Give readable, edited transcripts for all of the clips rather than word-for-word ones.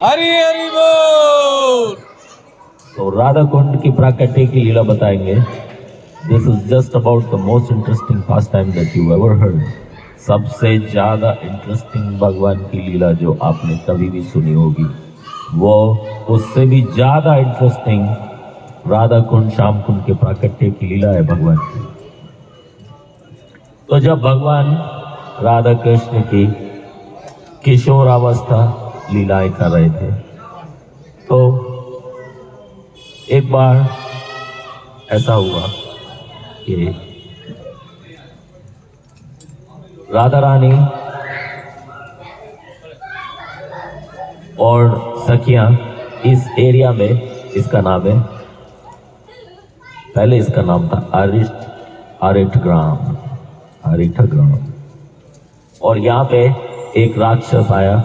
हरि हरि बोल। तो राधा कुंड की प्राकट्य की लीला बताएंगे। This is just about the most interesting past time that you ever heard. सबसे ज्यादा इंटरेस्टिंग भगवान की लीला जो आपने कभी भी सुनी होगी, वो उससे भी ज्यादा इंटरेस्टिंग राधा कुंड श्याम कुंड के प्राकट्य की लीला है भगवान की। तो जब भगवान राधा कृष्ण की किशोरावस्था लीलाएं कर रहे थे, तो एक बार ऐसा हुआ कि राधा रानी और सखियां इस एरिया में, इसका नाम है, पहले इसका नाम था अरिष्ट ग्राम, और यहाँ पे एक राक्षस आया,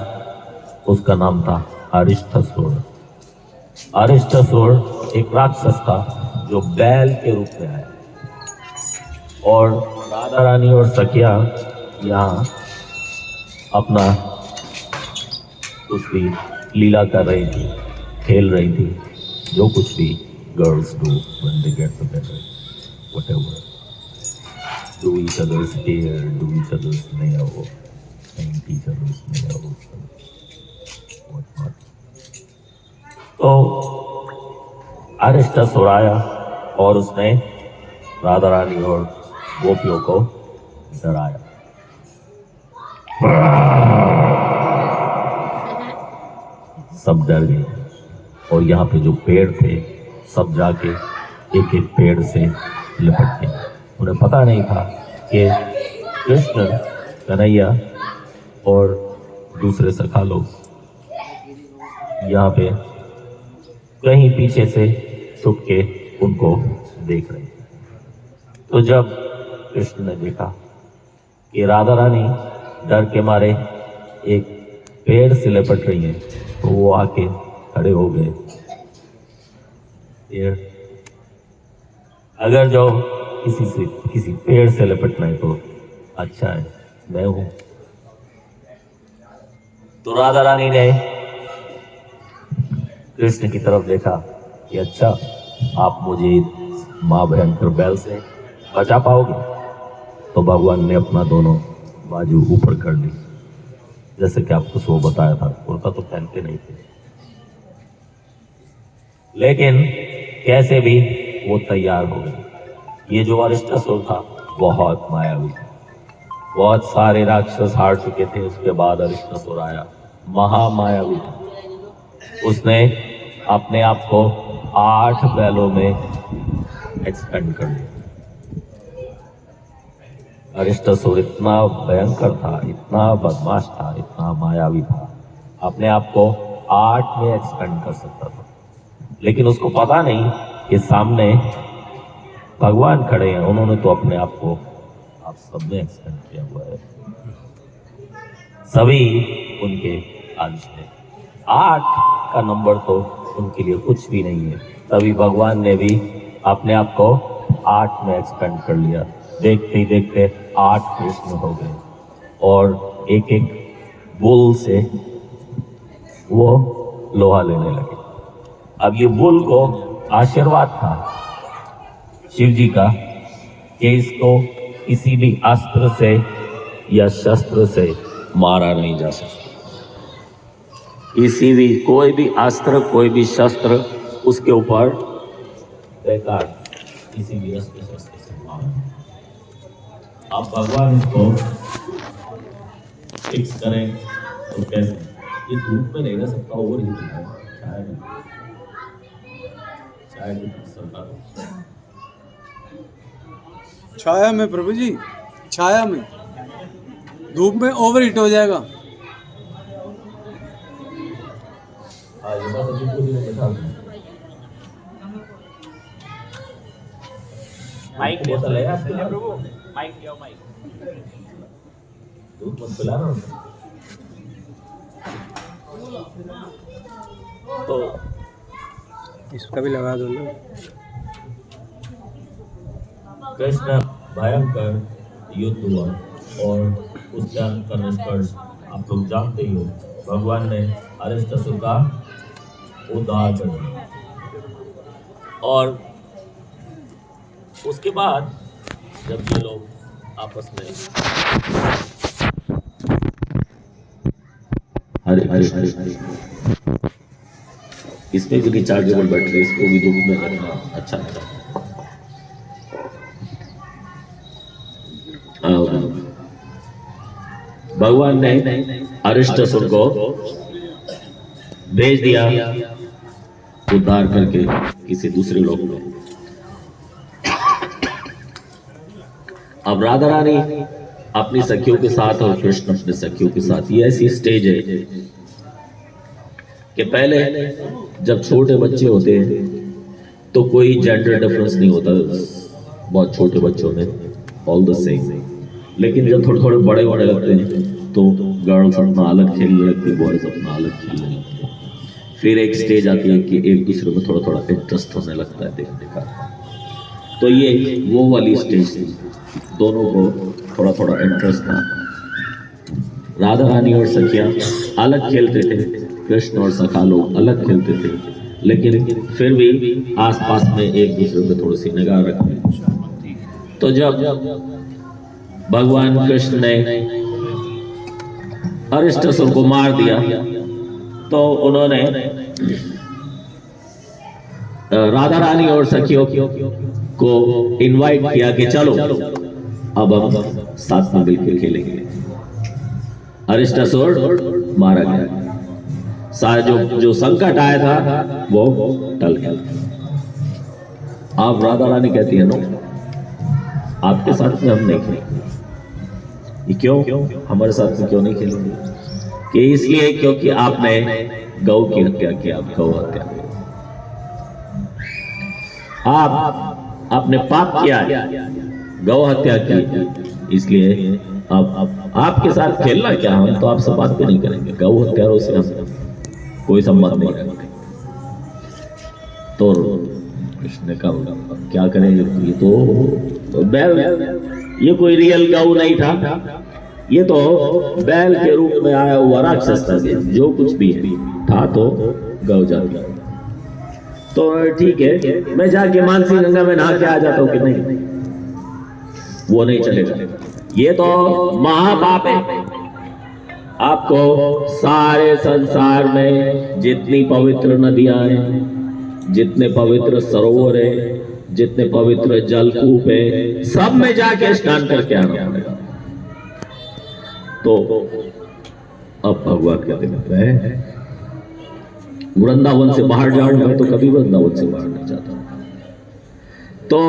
उसका नाम था अरिष्टासुर। एक राक्षस था जो बैल के रूप में आया, और राधा रानी और सखिया यहाँ अपना कुछ भी लीला कर रही थी, खेल रही थी, जो कुछ भी girls do when they get together, whatever, do each other's hair, do each other's nail, paint each other's nail, what not. तो अरिष्टासुर आया और उसने राधा रानी और गोपियों को डराया। सब डर गए, और यहाँ पे जो पेड़ थे सब जाके एक एक पेड़ से लिपट गए। उन्हें पता नहीं था कि कृष्ण, कन्हैया और दूसरे सखा लोग यहाँ पे कहीं पीछे से छुप के उनको देख रहे थे। तो जब कृष्ण ने देखा कि राधा रानी डर के मारे एक पेड़ से लिपट रही है, तो वो आके खड़े हो गए। पेड़, अगर जो किसी पेड़ से लिपटना है तो अच्छा है, मैं हूं। तो राधा रानी ने कृष्ण की तरफ देखा कि अच्छा, आप मुझे मां भयंकर बैल से बचा पाओगे? तो भगवान ने अपना दोनों बाजू ऊपर कर ली, जैसे कि आपको सो बताया था। कुर्ता तो पहनते नहीं थे, लेकिन कैसे भी वो तैयार हो गए। ये जो अरिष्टासुर था बहुत मायावी था, बहुत सारे राक्षस हार चुके थे, उसके बाद अरिष्टासुर आया, महामायावी था। उसने अपने आप को 8 बैलों में एक्सपेंड कर दिया। अरिष्टासुर इतना भयंकर था, इतना बदमाश था, इतना मायावी था, अपने आप को 8 में एक्सपेंड कर सकता था। लेकिन उसको पता नहीं कि सामने भगवान खड़े हैं, उन्होंने तो अपने आप को आप सब में एक्सपेंड किया हुआ है, सभी उनके अंश है। 8 का नंबर तो उनके लिए कुछ भी नहीं है। तभी भगवान ने भी अपने आप को 8 में एक्सपेंड कर लिया। देखते ही देखते 8 कृष्ण हो गए, और एक एक बुल से वो लोहा लेने लगे। अब ये बुल को आशीर्वाद था शिव जी का कि इसको किसी भी अस्त्र से या शस्त्र से मारा नहीं जा सकता। कोई भी अस्त्र, कोई भी शस्त्र उसके ऊपर बेकार, किसी भी अस्त्र शस्त्र से मारा। अब भगवान इसको फिक्स करें तो कैसे? ये धूप में नहीं रह सकता, ओवर हीट है, छाया में प्रभु जी, छाया में, धूप में ओवर हीट हो जाएगा। माइक ले तो ले आपके लिए प्रभु, माइक लियो, माइक दूध मत पिला ना। तो इसका भी लगा दो ना। कृष्ण भयंकर युद्ध हुआ, और उस जंग का निष्कर्ष आप लोग जानते ही हो। भगवान ने अरिष्टासुर का उद्धार कर दिया। और उसके बाद जब ये लोग आपस में हरे हरे हरे हरे इसमें भी रिचार्जेबल बैटरी, इसको भी धूप में रखना अच्छा लगता है। भगवान ने अरिष्टासुर को भेज दिया उद्धार करके किसी दूसरे लोक में। अब राधा रानी अपनी सखियों के साथ और कृष्ण अपने सखियों के साथ, ये ऐसी स्टेज है कि पहले जब छोटे बच्चे होते हैं तो कोई जेंडर डिफरेंस नहीं होता, बहुत छोटे बच्चों में ऑल द सेम। लेकिन जब थोड़े थोड़े बड़े होने लगते हैं तो गर्ल्स अपना अलग खेलने लगती है, बॉयज अपना अलग खेलने लगते हैं। फिर एक स्टेज आती है कि एक दूसरे में थोड़ा थोड़ा इंटरेस्ट होने लगता है देखने का। तो ये वो वाली स्टेज थी, दोनों को थोड़ा थोड़ा इंटरेस्ट था। राधा रानी और सखिया अलग खेलते थे, कृष्ण और सखा लोग अलग खेलते थे, लेकिन फिर भी आसपास में एक दूसरे पे थोड़ी सी निगाह रखते। तो जब भगवान कृष्ण ने अरिष्टासुर को मार दिया तो उन्होंने राधा रानी और सखियों को इनवाइट किया कि चलो अब हम साथ में मिलकर खेलेंगे। अरिष्टासुर मारा गया, सारा जो संकट आया था वो टल गया। अब राधा रानी कहती है नो, आपके साथ में हम नहीं खेलेंगे। ये क्यों? हमारे साथ में क्यों नहीं खेलेंगे? कि इसलिए क्योंकि आपने गौ की हत्या की, आप गौ हत्या, आपने पाप किया, गौ हत्या की, इसलिए अब आपके साथ खेलना क्या, हम तो आपसे बात भी नहीं करेंगे, गौ हत्यारों से हम कोई संबंध नहीं रखते। तो कृष्ण ने कहा क्या करें, ये तो बैल, ये कोई रियल गौ नहीं था, ये तो बैल के रूप में आया हुआ राक्षस था, जो कुछ भी था तो गौ जाती। तो ठीक है, मैं जाके मानसी गंगा में नहा के आ जाता हूँ कि नहीं, वो नहीं चलेगा, ये तो महापाप है। आपको सारे संसार में जितनी पवित्र नदियां हैं, जितने पवित्र सरोवर है, जितने पवित्र जलकूप है, सब में जाके स्नान करके आना पड़ेगा। तो अब भगवान कहते हैं वृंदावन से बाहर जाऊं, मैं तो कभी वृंदावन से बाहर नहीं जाता। तो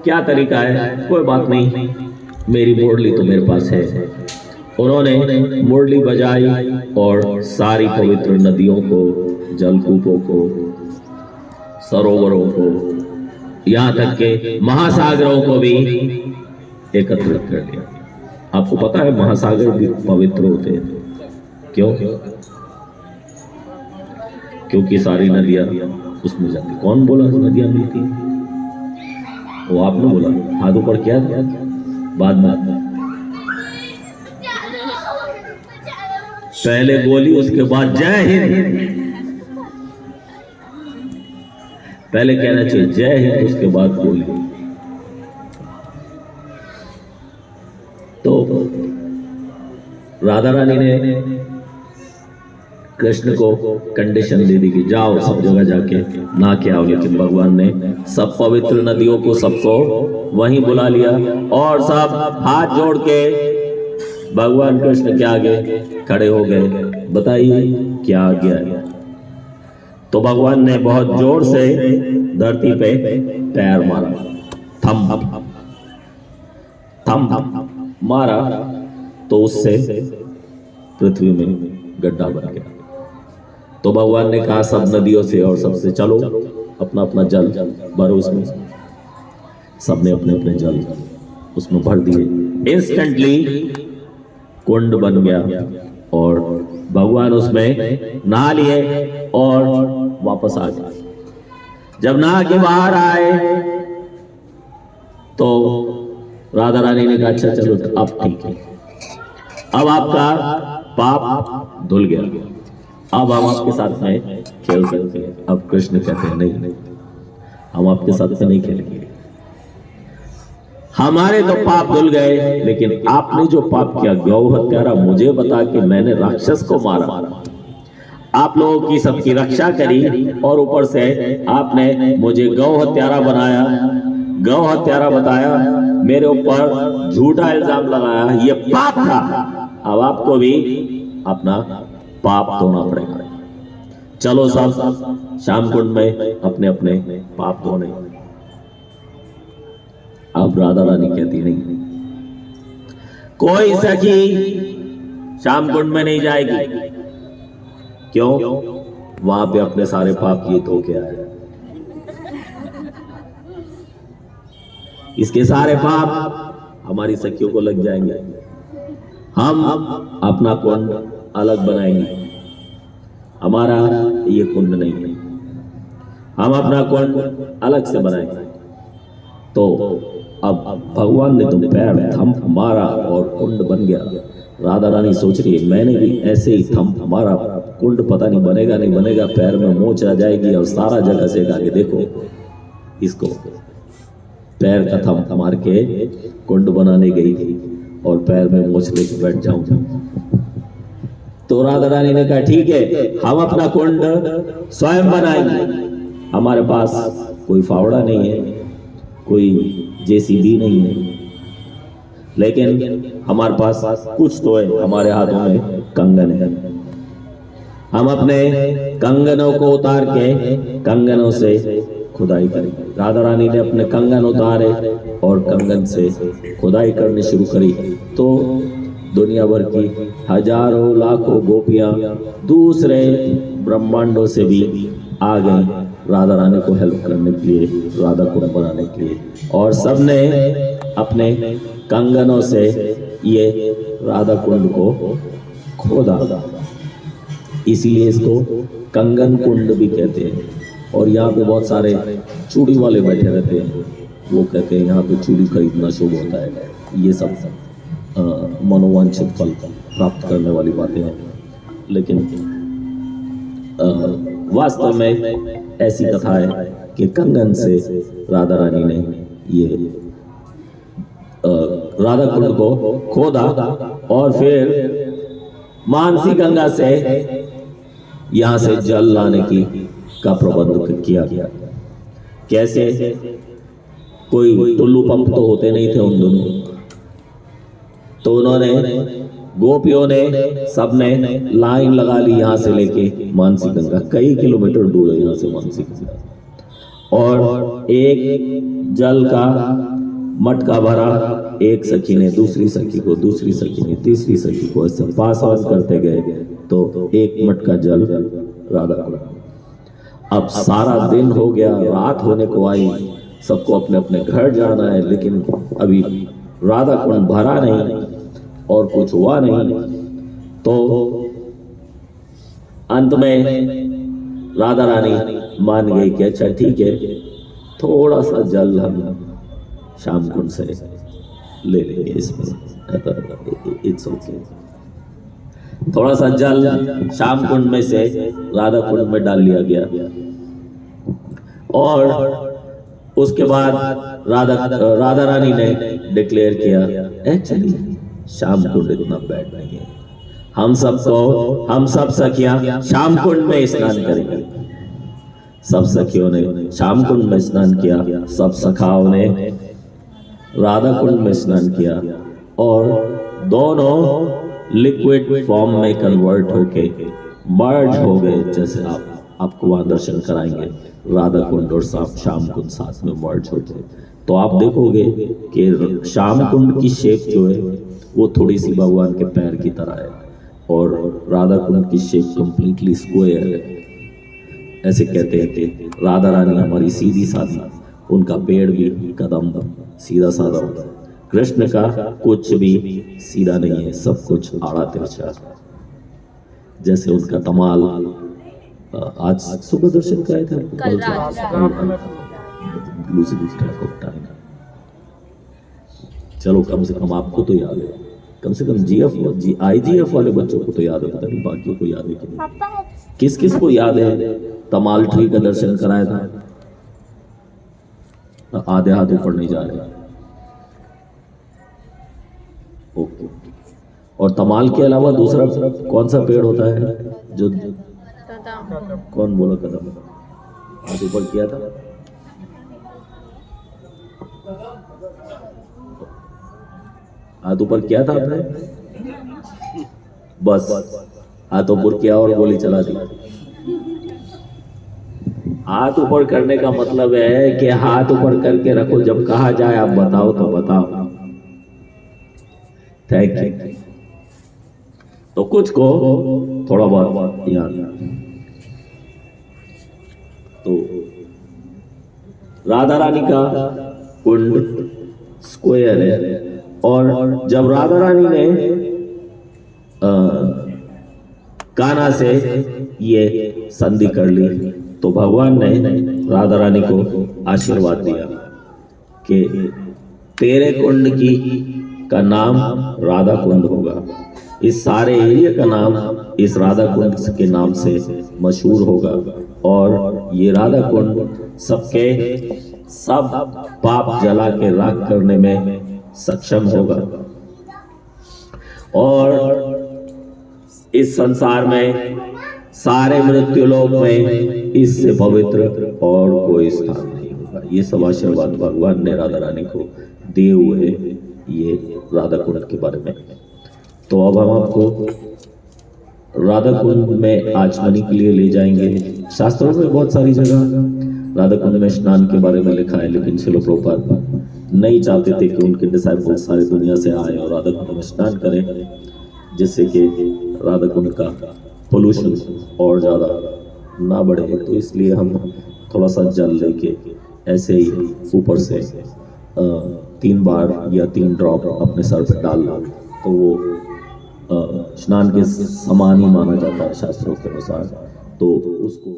क्या तरीका है? कोई बात नहीं, मेरी मुरली तो मेरे पास है। उन्होंने मुरली बजाई और सारी पवित्र नदियों को, जलकूपों को, सरोवरों को, यहाँ तक के महासागरों को भी एकत्रित कर लिया। आपको पता है महासागर भी पवित्र होते हैं, क्यों? क्योंकि सारी नदियां उसमें जाती। कौन बोला नदियां मिलती हैं? वो आपने बोला, हाथ ऊपर किया बाद में। पहले बोली, उसके बाद जय हिंद। पहले कहना चाहिए जय हिंद, उसके बाद बोली। तो राधा रानी ने कृष्ण को कंडीशन दे दी कि जाओ सब जगह जाके ना के आओ, लेकिन भगवान ने सब पवित्र नदियों को सबको वहीं बुला लिया और सब हाथ जोड़ के भगवान कृष्ण के आगे खड़े हो गए। बताइए क्या आज्ञा है? तो भगवान ने बहुत जोर से धरती पे पैर मारा, थम थम मारा, तो उससे पृथ्वी में गड्ढा बन गया। तो भगवान ने कहा सब नदियों से और सबसे चलो अपना अपना जल भरो उसमें। सबने अपने अपने जल उसमें भर दिए। इंस्टेंटली कुंड बन गया और भगवान उसमें नहा लिए और वापस आ गए। जब नहा के बाहर आए तो राधा रानी ने कहा अच्छा चलो अब ठीक है, अब आपका पाप धुल गया, अब हम आपके साथ में खेल सकते हैं। अब कृष्ण कहते हैं नहीं, हम आपके साथ में नहीं खेलेंगे। हमारे तो पाप धुल गए, लेकिन आपने जो पाप किया, गौ हत्यारा मुझे बता के मैंने राक्षस को मारा, आप लोगों की सबकी रक्षा करी, और ऊपर से आपने मुझे गौ हत्यारा बनाया, गौ हत्यारा बताया, मेरे ऊपर झूठा इल्जाम लगाया, ये पाप था। अब आपको भी अपना पाप धोना पड़ेगा। चलो सब श्याम कुंड में अपने अपने पाप धोने। अब राधा रानी कहती नहीं, कोई सखी श्याम कुंड में नहीं जाएगी। क्यों? वहां पे अपने सारे पाप ये धो के आए, इसके सारे पाप हमारी सखियों को लग जाएंगे। हम अपना कुंड अलग बनाएंगे, हमारा ये कुंड नहीं है, हम अपना कुंड अलग से बनाएंगे। तो अब भगवान ने तो पैर थंप मारा और कुंड बन गया। राधा रानी सोच रही है, मैंने भी ऐसे ही थंप मारा, कुंड पता नहीं बनेगा नहीं बनेगा, पैर में मोच आ जाएगी और सारा जगह से आगे देखो इसको, पैर का थंप मार के कुंड बनाने गई थी और पैर में मोच लेके बैठ जाऊंगा। तो राधा रानी ने कहा ठीक है, हम अपना कुंड स्वयं बनाएंगे। हमारे पास कोई फावड़ा नहीं है, कोई जेसीबी नहीं है, लेकिन हमारे पास कुछ तो है, हमारे हाथों में कंगन है। हम अपने कंगनों को उतार के कंगनों से खुदाई करेंगे। राधा रानी ने अपने कंगन उतारे और कंगन से खुदाई करनी शुरू करी। तो दुनिया भर की हजारों लाखों गोपियां दूसरे ब्रह्मांडों से भी आ गई राधा रानी को हेल्प करने के लिए, राधा कुंड बनाने के लिए, और सबने अपने कंगनों से ये राधा कुंड को खोदा। इसीलिए इसको कंगन कुंड भी कहते हैं। और यहाँ पे बहुत सारे चूड़ी वाले बैठे रहते हैं, वो कहते हैं यहाँ पे चूड़ी खरीदना शुभ होता है। ये सब मनोवांछित फल प्राप्त करने वाली बातें हैं, लेकिन वास्तव में ऐसी कथा है कि कंगन से राधा रानी ने ये राधा कुंड को खोदा और फिर मानसी गंगा से यहाँ से जल लाने का प्रबंध किया गया। कैसे? कोई टुल्लू पंप तो होते नहीं थे उन दोनों, तो उन्होंने गोपियों ने सबने लाइन लगा ली यहाँ से लेके मानसी गंगा, कई किलोमीटर दूर है यहाँ से मानसी गंगा, और एक जल का मटका भरा, एक सखी ने दूसरी सखी को, दूसरी सखी ने तीसरी सखी को, ऐसे पास ऑन करते गए तो एक मटका जल राधा को। अब सारा दिन हो गया, रात होने को आई, सबको अपने अपने घर जाना है, लेकिन अभी राधा कुंड भरा नहीं और कुछ हुआ नहीं। तो अंत में राधा रानी मान गई कि अच्छा ठीक है, थोड़ा सा जल हम श्याम कुंड से ले लेंगे, इसमें इट्स ओके। थोड़ा सा जल श्याम कुंड में से राधा कुंड में डाल लिया गया, और उसके बाद राधा रानी ने डिक्लेयर किया एक्चुअली श्याम कुंड इतना बैड नहीं है, हम सब सखियां श्याम कुंड में स्नान करेंगे। सब सखियों ने श्याम कुंड में स्नान किया, सब सखाओं ने राधा कुंड में स्नान किया, और दोनों लिक्विड फॉर्म में कन्वर्ट होके मर्ज हो गए। जैसे आपको वहां दर्शन कराएंगे, राधा कुंड और श्याम कुंड साथ में मर्ज होते, तो आप देखोगे कि श्याम कुंड की शेप जो है वो थोड़ी सी भगवान के पैर की तरह है, और राधा कुंड की शेप कंप्लीटली स्क्वायर है। ऐसे कहते हैं कि राधा रानी हमारी सीधी सादी, उनका पेड़ भी कदम सीधा साधा होता है। कृष्ण का कुछ भी सीधा नहीं है, सब कुछ आड़ा तिरछा। जैसे उनका तमाल आज सुबह दर्शन कराए थे, चलो कम से कम आपको तो याद है। कम से कम IGF वाले बच्चों को तो याद है, पता नहीं बाकियों को याद है कि नहीं। किस किस को याद है तमाल ट्री का दर्शन कराया था? आधे हाथ ऊपर नहीं जा रहे। ओके। और तमाल के अलावा दूसरा कौन सा पेड़ होता है जो, कौन बोला कदम? हाथ ऊपर किया था। हाथ ऊपर किया था आपने? बस हाथ ऊपर किया और गोली चला दी। हाथ ऊपर करने का मतलब है कि हाथ ऊपर करके रखो, जब कहा जाए आप बताओ तो बताओ। Thank you. तो कुछ को थोड़ा बहुत याद। तो राधा रानी का कुंड स्क्वायर है, और जब राधा रानी ने कान्हा से ये संधि कर ली तो भगवान ने राधा रानी को आशीर्वाद दिया कि तेरे कुंड की का नाम राधा कुंड होगा, इस सारे एरिया का नाम इस राधा कुंड के नाम से मशहूर होगा, और ये राधा कुंड सबके सब पाप जला के राख करने में सक्षम होगा, और इस संसार में सारे मृत्यु लोक में इससे पवित्र और कोई स्थान नहीं होगा। ये सब आशीर्वाद भगवान ने राधा रानी को दिए हुए ये राधा कुंड के बारे में। तो अब हम आपको राधा कुंड में आचमनी के लिए ले जाएंगे। शास्त्रों में बहुत सारी जगह राधा कुंड में स्नान के बारे में लिखा है, लेकिन श्रील प्रभुपाद नहीं चाहते थे कि उनके डिसाइपल सारी दुनिया से आए और राधा कुंड में स्नान करें, जिससे कि राधा कुंड का पोल्यूशन और ज़्यादा ना बढ़े। तो इसलिए हम थोड़ा सा जल लेके ऐसे ही ऊपर से 3 बार या 3 ड्रॉप अपने सर पे डाल लो, तो वो स्नान के समान ही माना जाता है शास्त्रों के अनुसार। तो उसको